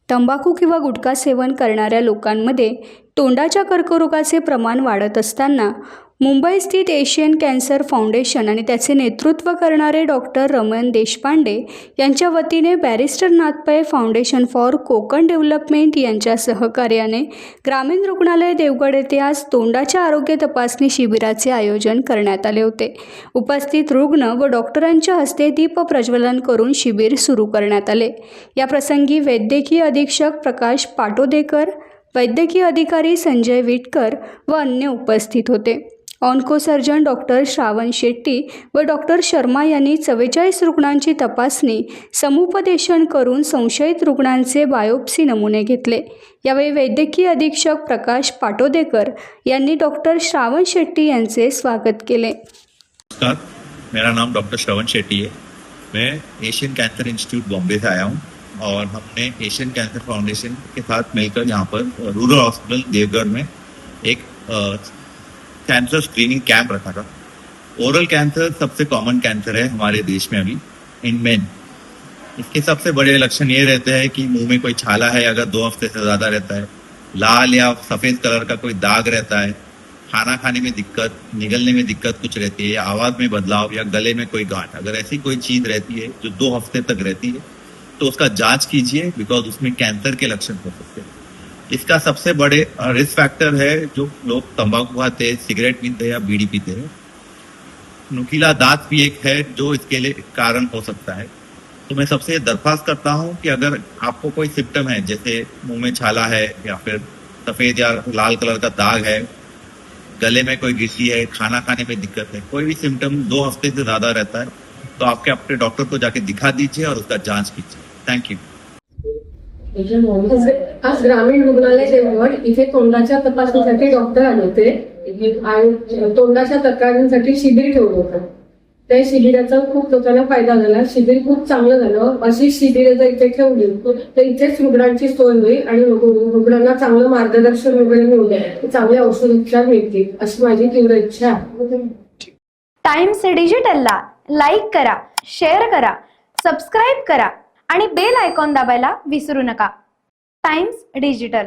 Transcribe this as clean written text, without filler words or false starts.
तंबाखू किंवा गुटखा सेवन करणाऱ्या लोकांमध्ये तोंडाच्या कर्करोगाचे प्रमाण वाढत असताना मुंबई स्थित एशियन कॅन्सर फाउंडेशन आणि त्याचे नेतृत्व करणारे डॉक्टर रमण देशपांडे यांच्या वतीने barrister Nath Pai foundation for Konkan development यांच्या सहकार्याने ग्रामीण रुग्णालय देवगड येथे आज तोंडाच्या आरोग्य तपासणी शिबिराचे आयोजन करण्यात आले होते। उपस्थित रुग्ण व डॉक्टरांच्या हस्ते दीप प्रज्वलन करून शिबिर सुरू करण्यात आले। या प्रसंगी वैद्यकीय अधीक्षक प्रकाश पाटोदेकर, वैद्यकीय अधिकारी संजय विटकर व अन्य उपस्थित होते। Onco surgeon doctor Shravan Shetty व डॉक्टर शर्मा यांनी 44 रुग्णांची तपासणी समुपदेशन करून संशयित रुग्णांचे बायोप्सी नमुने घेतले। यावेळी वैद्यकीय अधीक्षक प्रकाश पाटोदेकर यांनी डॉक्टर श्रावण शेट्टी यांचे स्वागत केले। नमस्कार, मेरा नाम डॉक्टर श्रवण शेट्टी है। मैं एशियन कैंसर इंस्टीट्यूट बॉम्बे से आया हूँ और हमने एशियन कैंसर फाउंडेशन के साथ मिलकर यहाँ पर रूरल हॉस्पिटल देवगढ़ में एक कैंसर स्क्रीनिंग कैंप रखा था। ओरल कैंसर सबसे कॉमन कैंसर है हमारे देश में अभी इन मेन। इसके सबसे बड़े लक्षण ये रहते हैं कि मुंह में कोई छाला है अगर 2 हफ्ते से ज़्यादा रहता है, लाल या सफ़ेद कलर का कोई दाग रहता है, खाना खाने में दिक्कत, निगलने में दिक्कत कुछ रहती है, आवाज़ में बदलाव या गले में कोई गांठ, अगर ऐसी कोई चीज़ रहती है जो 2 हफ्ते तक रहती है तो उसका जांच कीजिए, बिकॉज उसमें कैंसर के लक्षण हो सकते हैं। इसका सबसे बड़े रिस्क फैक्टर है जो लोग तंबाकू खाते हैं, सिगरेट पीते हैं या बीड़ी पीते हैं। नुकीला दांत भी एक है जो इसके लिए कारण हो सकता है। तो मैं सबसे दरख्वास्त करता हूँ कि अगर आपको कोई सिम्टम है, जैसे मुंह में छाला है या फिर सफ़ेद या लाल कलर का दाग है, गले में कोई गिट्टी है, खाना खाने में दिक्कत है, कोई भी सिम्टम 2 हफ्ते से ज़्यादा रहता है तो आपके अपने डॉक्टर को जाके दिखा दीजिए और उसका जांच कीजिए। Thank you. आज ग्रामीण रुग्णालय देवगड इथे तोंडाच्या तपासणीसाठी डॉक्टर आले होते आणि तोंडाच्या तक्रारींसाठी शिबिर ठेवलं होतं। त्या शिबिराचा खूप लोकांना फायदा झाला। शिबिर खूप चांगलं झालं। अशी शिबिरं जर इथे ठेवली तर इथेच रुग्णांची सोय होईल आणि रुग्णांना चांगलं मार्गदर्शन वगैरे मिळेल, चांगले औषधोपचार मिळतील अशी माझी तीव्र इच्छा आहे। टाइम्स डिजिटलला लाईक करा, शेअर करा, सबस्क्राईब करा आणि बेल आयकॉन दाबायला विसरू नका। Times digital.